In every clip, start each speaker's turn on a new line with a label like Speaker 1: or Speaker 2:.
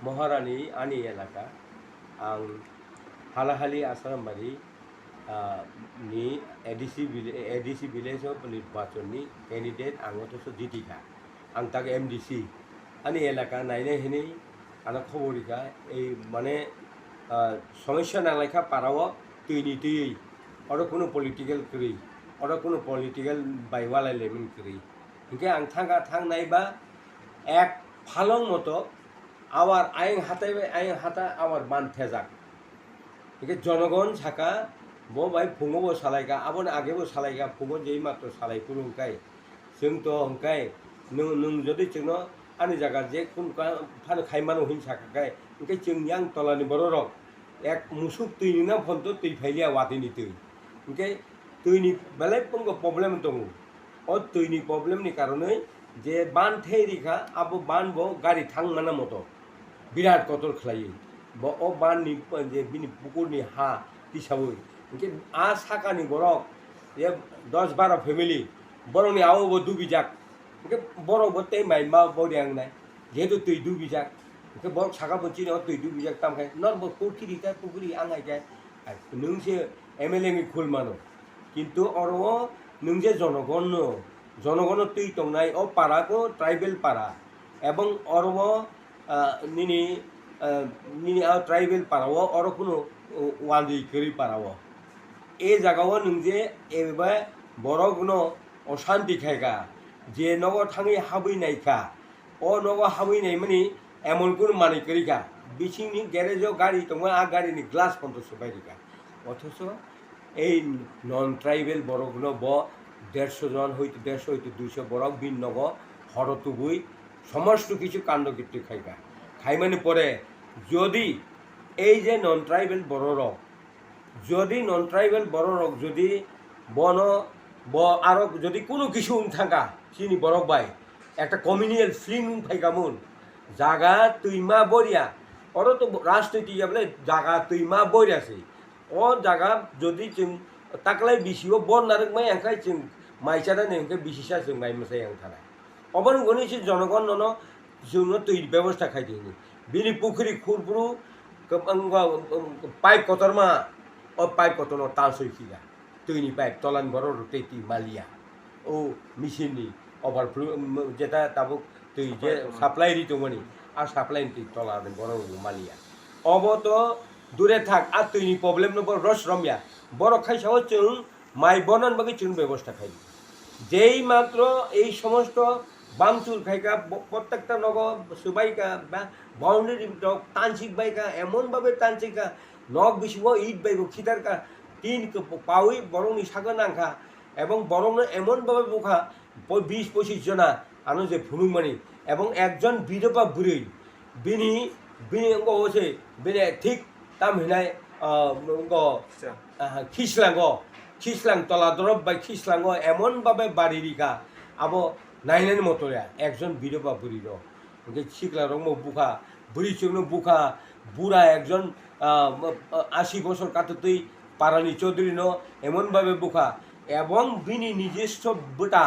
Speaker 1: महारानी आनी एलाका आं हालाहाली आसारामबारि नि एडिसि भिलेजाव निर्वाचननि कैंडिडेट आं अथच जितिखा आं ताक एमडिसि आनी एलाका नायनाय हिनै आना खबरिखा এই মানে সমস্যা নালাইখা পারাও তৈনি তৈই और কোনো पलिटिकल करी और कोनो पलिटिकल बाइवालाय लेमन करी इनके आं थांगा थां नायबा एक फालं मतो आवार आयें हाता आवार मान थेजाक इनके जनगण साका बो बाय फुङो सालायगा आबन आगेबो सालायगा फुङो जेई मात्र सालाय पुरुंकाय जों तो हंकाय नों जदि जोंनो आनि जागा जे कुन फान खायमानो हिन साकाय इनके जोंनि आं तलानि बररक एक मुसुक तैनिना फन्तो तै फाइलिया वादिनि तै इनके तैनि बेले पंगो प्रब्लेम दङ और तैनि प्रब्लेमनि कारणे जे बान थेरिखा आबो बान बो गाड़ी थां माना मतो बिराट कतल खलायो बो ओ बाननि जे बिनि पुकुरनि हा हिसाबै इनके आ साकानि बरक ये 10-12 फैमिली बरनि आवबो दुबिजाक इनके बरक बते माइमा बरियांनाय जेहेतु तै दुबिजाक इनके बरक साका बचिनि ओ तै दुबिजाक तामखाय नर बो कोठिरिका पुकुरि आंगायखाय नोंसे एमएलए नि खुल मानो किन्तु अरओ नोंजे जनगण तै तंनाय ओ पाराको ट्राइबल पारा एवं अरओ निनि ट्राइबल पाराओ और कोनो वान्दी करी पाराओ ए जागाओ नोंजे एबा बरगनो अशान्ति खायगा जे नगो थाङै हाबैनायखा ओ नगो हाबैनाय मानि एमन कोन मानि करिखा बिसिंनि ग्यारेजाव गाड़ी दङ आ गाड़ीनि ग्लास पन्थसो बायरिखा अथच এই নন ট্রাইবেল বড়গুলো ব 150 জন হইতে 150 হইতে 200 বড় বিনগ হরতুবুই সমস্ত কিছু কাণ্ডকীর্তি খাইবা খাই মানে পরে যদি এই যে নন ট্রাইবেল বড় রক যদি বন ব আর যদি কোনো কিছু থাকা চিনি বড় বাই একটা কমিউনিয়াল ফিলিং ফাইগামুন জাগা তুইমা বরিয়া ওর তো রাজনীতি যাবলে জাগা তুইমা বরিয়াছে ओ जागा जदि जों ताकलाय बिसिओ बन नारक माय आंखाय जों माइसादा नेमके बिसिसा जों माय मसाय आं थानाय अबन गनिसि जनगण नन जोंनो तै व्यवस्था खायदिनि बिनि पुखुरि खुरब्रु पाइप कतरमा ओ पाइप कतनो तासै खिगा तैनि पाइप तलान बर रुटेति मालिया ओ मिसिननि ओभारफ्लो जेता ताबुक तै जे साप्लाय रितमनि आ साप्लाय तै तलान बर मालिया अब तो दूरे थाक आ तैनि प्रब्लेम नब रस रमिया बर खायसाओ जों माइ बनन बागै जों व्यवस्था खाइ जेई मात्र এই সমস্ত বামচুর খাইকা প্রত্যেকটা নগ সুবাইকা বা বাউন্ডারি ডক তানসিক বাইকা এমন ভাবে তানসিকা নগ বিশুব ইট বাইব খিতারকা তিন পাউই বরংনি সাগর নাংখা এবং বরং এমন ভাবে বুখা 20-25 জনা আনো যে ফুনুমানি এবং একজন বিধবা বুড়ি বিনি বিনি অঙ্গ হচ্ছে বিনে ঠিক ताम हिनाय खिसलांग तला दरब बाय खिसलांग एमन भाबे बारिरिका आबो नायनायनि मतया एकजन बिधबा बुरि र ओके सिकला रंग बुखा बुरि चुनो बुखा बुरा एकजन 80 বছর काटतै पारानि चौधुरी न एमन भाबे बुखा एवं बिनि निजेस्थ बुटा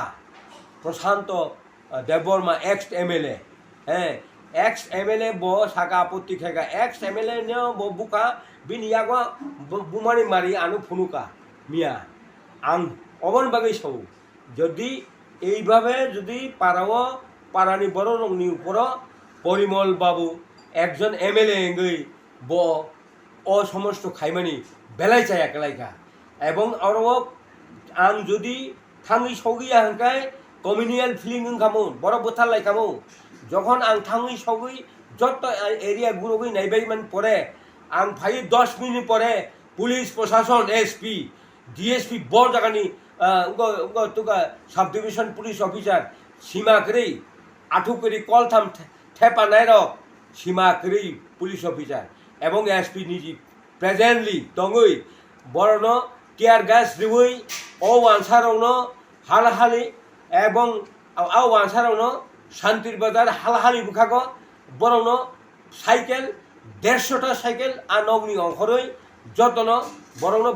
Speaker 1: Prashant Debbarma ex MLA ex MLA बो साका आपत्ति खायगा एक्स एमएलए ने बो बुका बिनियागो बुमानि मारि आनु फुनुका मिया आं अबन बागै सौ जदि এইভাবে যদি পারাও পারানি বড় রংनि উপর পরিমল বাবু একজন এমএলএ এঙ্গই ব অ সমস্ত খাইমানি বেলাই চাই একলাইকা এবং আরো आं যদি থাঙ্গি সগিয়া হাঙ্কায় কমিউনিয়াল ফিলিং খামু বড় बोथार लाइखामु যখন आं थाङै सगै যত एरिया गुरुगै नायबाय मान परे आं फाइ 10 मिनिट परे पुलिस प्रशासन एसपी डीएसपी बर जागानि तुका सब डिविजन पुलिस अफिसार सीमाकरै आठुकरी कलथाम थेपानाय र सीमाकरै पुलिस अफिसार एवं एसपी निजी प्रेजेंटली दङै बरन टियार गैस रिवै ओ वानसारावनो हालहालि एवं आव वानसारावनो शांतिर बाजार हालहालि बुखागो बरनो साइकेल 150टा साइकेल आ नगनि अंखरै जतन बरनो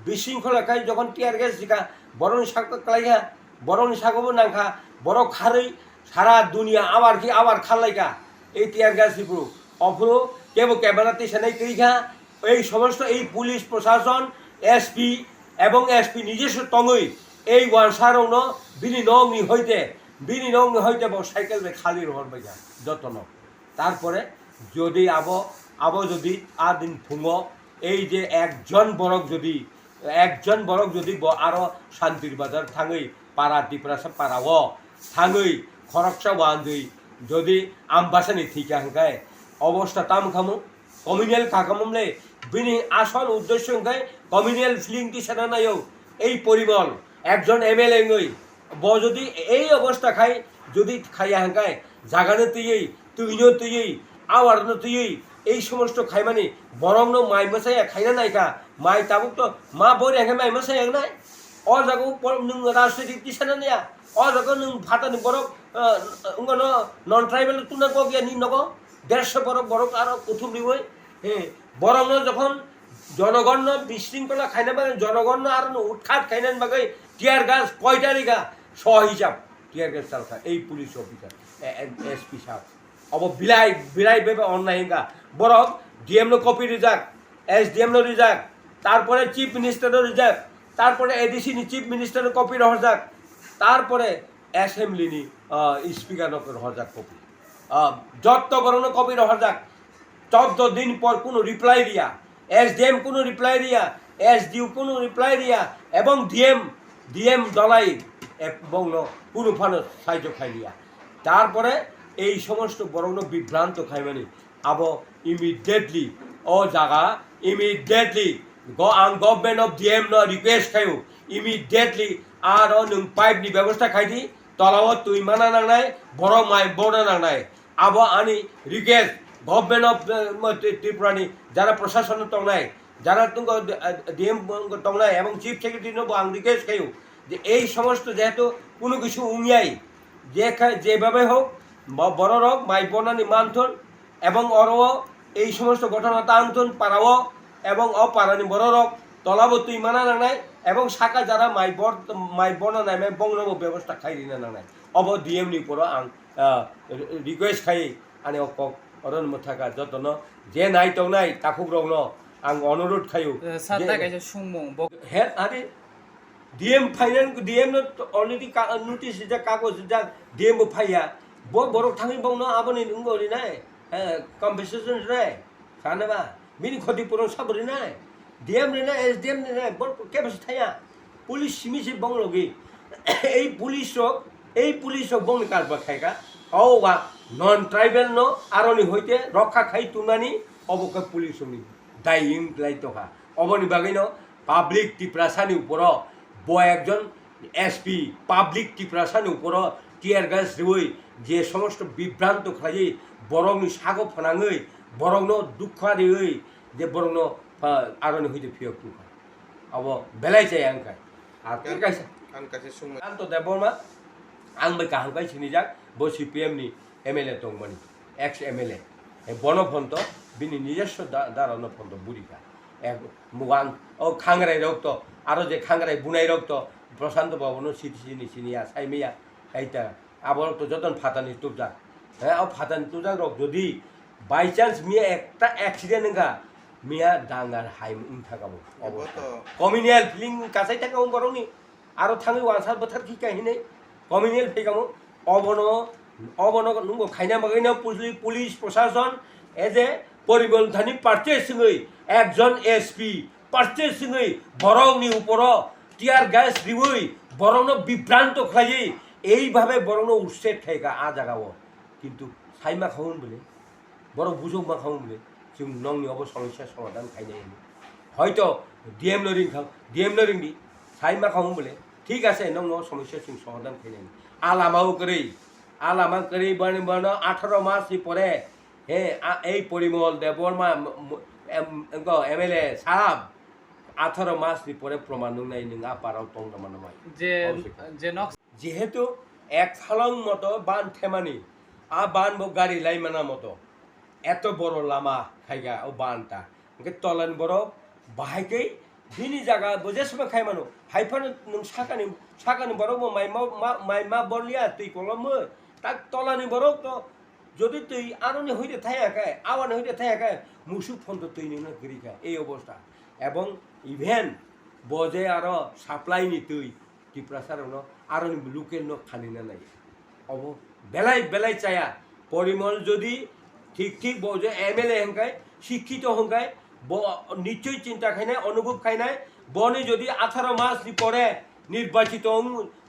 Speaker 1: बिसिंखलाखाय जखन टियार गैस जिका बरनि सागो कलाइया बरनि सागोबो नांखा बर खारै सारा दुनिया आबार खालायगा ए टियार गैस रिब्रु অফুরো কেবল ক্যামেরাতে সেনাই করিখা এই সমস্ত এই পুলিশ প্রশাসন এসপি এবং এসপি নিজস্ব তঙ্গই এই ওয়ানসারও বিনি নংনি হইতে সাইকেল খালি রহর বাইয়া যত্ন তারপরে যদি আবো যদি দিন ফুঙো এই যে একজন বরক যদি আরো শান্তির বাজার থাঙই পাড়া টিপ্রাসা পাড়াও থাঙই খরকসা ওয়ানদুই যদি আমবাসানি থিকা হাঙ্কায় অবস্থা তাম খামু কমিউনিয়াল কাকামলে বিনি আসল উদ্দেশ্য হাঙ্কায় কমিউনিয়াল ফিলিং কি সেনা নাইও এই পরিমল একজন এমএলএ নই যদি এই অবস্থা যদি খাইয়া হাঙ্কায় জাগানো তুইই আওয়ারনো তুইই এই সমস্ত খাই মানে বরং মাই মশাই খাইনা নাইকা মাই তাবুক তো মা বই রেখে মাই মশাই নাই অ জায়গা রাজনৈতিক দিশানা নেয়া অ জায়গা ভাতানি বরফ নন ট্রাইবেল তুনা গিয়া নি নগ 150 বরফ আর কুথুম দিবই হ্যাঁ বরং যখন জনগণ বিশৃঙ্খলা খাইনা বাগে জনগণ আর উৎখাত খাইনান বাগে টিয়ার গাছ 45 হিসাব টিয়ার গাছ চালকা এই পুলিশ অফিসার এসপি সাহেব अब बिलाई बेबे অন্যায় হিঙ্গা বরং DM copy reserve SDM reserve তারপরে চিফ মিনিস্টারও রিজার্ভ তারপরে এডিসি চিফ মিনিস্টার কপি রহজাক তারপরে অ্যাসেম্বলি স্পিকার রহজাক কপি যত বরণ কপি রহজাক 14 দিন পর কোনো রিপ্লাই দিয়া এসডিএম কোনো রিপ্লাই দিয়া এসডিউ কোনো রিপ্লাই দিয়া এবং ডিএম দলাই এবং কোনো ফানো সাহায্য খাই দিয়া তারপরে এই সমস্ত বরং বিভ্রান্ত খাই মানে আবো ইমিডিয়েটলি ও জায়গা immediately government of DM request খাইও ইমিডিয়েটলি আর পাইপনি ব্যবস্থা খাইদি তলাও তুই মানা নাংনাই বড় মাই বড় নাংনাই আবো আনি রিকুয়েস্ট গভর্নমেন্ট অফ ত্রিপুরানি যারা প্রশাসন তংনাই যারা তুমি ডিএম তংনাই এবং চিফ সেক্রেটারি নব আং রিকুয়েস্ট খাইও যে এই সমস্ত যেহেতু কোনো কিছু উমিয়াই যেভাবে হোক বড় রোগ মাই বনানি মানথন এবং অরও এই সমস্ত ঘটনা তানথন পারাও এবং অপারানি বড় রোগ তলাবো তুই মানা নাংনাই এবং শাখা যারা মাই বনা নাই মাই বংনব ব্যবস্থা খাই দিনা নাংনাই অব ডিএম নি পর আং রিকুয়েস্ট খাই আনি অক অরণ মথাকা যতন যে নাই তো নাই তাকুক রং আং অনুরোধ খাইও
Speaker 2: সাতা কাইছে সুমং
Speaker 1: হে আরে DM final DM already notice যা কাগজ যা ডিএম ফাইয়া বড় থাঙি বাউনো আবনি নুঙ্গরি নাই কম্পেনসেশন রে সানেবা মিনি ক্ষতিপূরণ সাবরি নাই ডিএম রে না এসডিএম রে না বড় কেবস থায়া পুলিশ সিমিসি বংলগি এই পুলিশ বংনি কারবা খাইকা বা নন ট্রাইবেল আরনি হইতে রক্ষা খাই তুনানি অবকে পুলিশ দায়ী লাইতহা অবনি বাগিন পাবলিক টিপ্রাসানি উপর একজন এসপি পাবলিক টিপ্রাসানি উপর টিয়ার গাছ রিবই যে সমস্ত বিভ্রান্ত খাই বরং সাগো ফনাঙই বরং দুঃখ দিই যে বরং আরনি হইতে ফিয়ক তুখা अब बेलाय चाय आंखाय আর কে কাইছে আন তো দেবমা আং বে কাহাংকাই সিনিজাক বো সিপিএম নি এমএলএ তংমানি এক্স এমএলএ বনফন্ত বিনি নিজস্ব দারানো ফন্ত বুড়িকা এক মুগান ও খাংরাই রক্ত আরো যে খাংরাই বুনাই রক্ত প্রশান্ত ভবন সিনিয়া সাইমিয়া এইটা আবার তো যতন ফাতানি তুবজা হ্যাঁ ও ফাতানি তুবজা রক যদি বাই চান্স মিয়া একটা অ্যাক্সিডেন্ট গা মিয়া ডাঙ্গার হাই থাকাবো অবস্থা কমিউনিয়াল ফিলিং কাছাই থাকাবো বরংনি আরো থাঙি ওয়ানসার बोथार কি কাহিনী কমিউনিয়াল ফেগামো অবন নুঙ্গো খাইনা মাগাইনা পুলিশ প্রশাসন এজ এ পরিবহন পার্চেসিংই একজন এসপি পার্চেসিংই বরংনি উপর টিয়ার গ্যাস রিবই বরং বিভ্রান্ত খাই এইভাবে বরং উৎসেদ খাইকা আ জাগাবো কিন্তু সাইমা খাওন বলে বড় বুঝুক মা খাওন বলে जों नंनि अब समस्या समाधान खाइनाय হয়তো ডিএম লরিং খাও ডিএম লরিং দি সাই মা খাও বলে ঠিক আছে নং সমস্যা जों সমাধান খাইনাय আলামা করি বানি 18 মাস পরে হে এই পরিমল দেববর্মা এমএলএ সাহেব 18 মাস পরে প্রমাণ নাই নং আপারাও তংনা মানমাই
Speaker 2: যে
Speaker 1: যেহেতু এক ফালং মতো বান থেমানি বান গাড়ি লাইমানা মতো এত বড় লামা খাইগা ও বানটা তলান বড় বাহাইকে বিনি জায়গা বোঝে সময় খাই মানো হাইফানো নং সাকানি বড় মাইমা বলিয়া তুই কলম তাক তলানি বড় তো যদি তুই আরনে হইতে থাকায় আওয়ানে হইতে থাকায় মুসুক ফন্ত তুই নিয়ে করি খায় এই অবস্থা এবং ইভেন বজে আরো সাপ্লাই নি তুই টিপ্রাসার আরো লোকের ন খানি না নাই অব বেলাই বেলাই চায়া পরিমল যদি ঠিক ঠিক বজে MLA হেঙ্কায় শিক্ষিত হঙ্কায় নিশ্চয়ই চিন্তা খাই নাই অনুভব খাই নাই বনে যদি 18 মাস পরে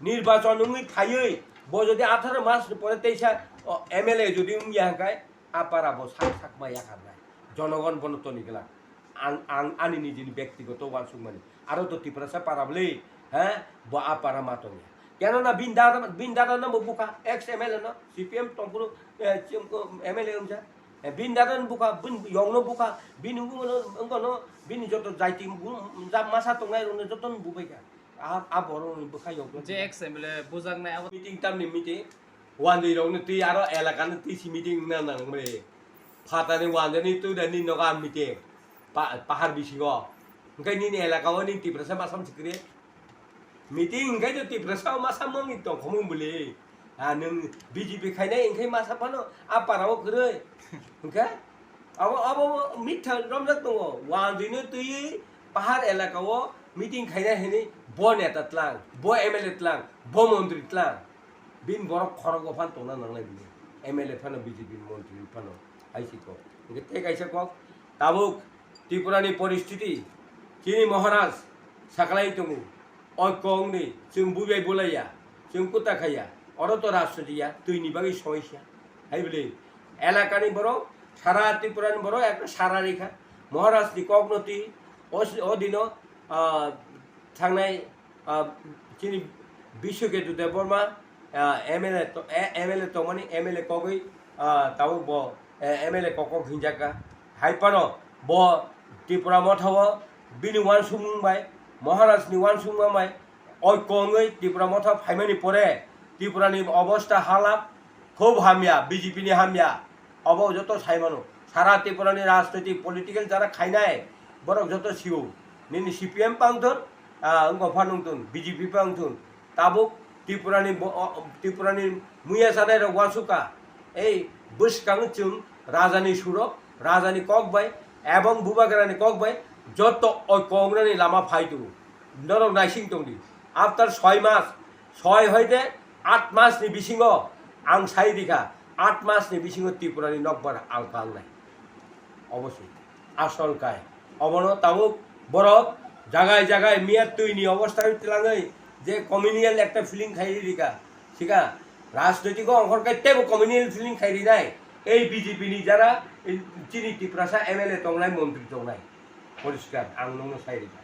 Speaker 1: নির্বাচন খাইয়ে যদি 18 মাস পরে তেইশা MLA যদি ইয়াহাঙ্কায় আপারাবো সাকমা ইয়াকার নাই জনগণ বনতনি গেলা আনি নিজের ব্যক্তিগত ওয়ানসুক মানে আরো তো টিপ্রাসা পারাবলে হ্যাঁ আপারা মাতঙ্গে কেননা বিন্দারা না বুকা এক্স MLA না CPM টম্পুরো MLA উমজা বিন্দারান বুকা ইয়ংনো বুকা বিনুগুনো বিনি যত যাইতি যা মাসা তংনাই রনে যতন বুবাইকা আ বড় বুকা ইয়ং
Speaker 2: যে এক্সএমএলএ বুজাক নাই
Speaker 1: মিটিং তামনি মিটিং ওয়ান ডে রনে তুই আরো এলাকানে তুই সি মিটিং না না মানে ফাতানি ওয়ান ডে নি তুই দানি নগা মিটিং পাহাড় বিসিগো ওখানে নি এলাকাও নি টিপ্রাসা মাসাম সিক্রে মিটিং ওখানে টিপ্রাসা মাসাম মঙ্গি তো খমুং বলে নों BJP খাইনাय ओंखाय मा साफानो आपाराव गरै ओंखाय अब मिथा रमजाक दङ वानदिनो तुई पाहाड़ एलाकाव मिटिं खाइनाय हेनि ब नेता तलां ब MLA तलां ब मन्त्रि तलां बिन बरक खरग फान तोना नांलाय बिनि MLA फानो BJP मन्त्रि फानो आइसिको ओंखाय ते गाइसा कक ताबुक त्रिपुरानि परिस्थिति किनि महाराज साकलाय दङ अयकंनि जों बुबाय बोलाया जों कुता खाया অরত রাষ্ট্রটিয়া তুই নিবাগি সমস্যা হাই বলে এলাকানি বড় সারা ত্রিপুরানি বড় একটা সারা রেখা মহারাষ্ট্রনি কগ্নতি অধীন থাংনাই চিনি বিশ্বকেতু দেববর্মা MLA তমানি MLA কগৈ তাও ব MLAকক হিঞ্জাকা হাইপানো ব ত্রিপুরা মথাও বিনি ওয়ান সুমুংবাই মহারাষ্ট্রনি ওয়ান সুমুংবাই অয়কङै ত্রিপুরা মথা ফাইমানি পরে ত্রিপুরানি অবস্থা হালাপ খুব হামিয়া BJP হামিয়া অব যত সাইমানো সারা ত্রিপুরানি রাজনৈতিক পলিটিক্যাল যারা খাইনায় বরং যত সিও নিনি CPM পাংথন ফানুংথন BJP পাংথন তাবুক ত্রিপুরানি মুয়া সানায় ওয়াসুকা এই বসকাং চুং রাজানি সুরব রাজানি ককবাই এবং বুবাগারানি ককবাই যত অয়কংরানি লামা ফাইতু নরক নাইসিং তংদি আফটার 6 মাস 6 হইতে 8 মাসनि बिसिङाव आं साइदिखा 8 मासनि बिसिङाव त्रिपुरानि नकबार आंखांनाय अबश्य आसलकाय अबनो ताबुक बरफ জায়গায় জায়গায় মিয়ার তৈনি অবস্থা হইতলাঙै যে কমিউনিয়াল একটা ফিলিং খাইরি দিকা ঠিকা রাজনৈতিক অঙ্করকাই তেব কমিউনিয়াল ফিলিং খাইরি নাই এই BJP নি যারা চিনি ত্রিপুরাসা MLA তংনাই মন্ত্রী তংনাই পরিষ্কার আং নং সাইরিকা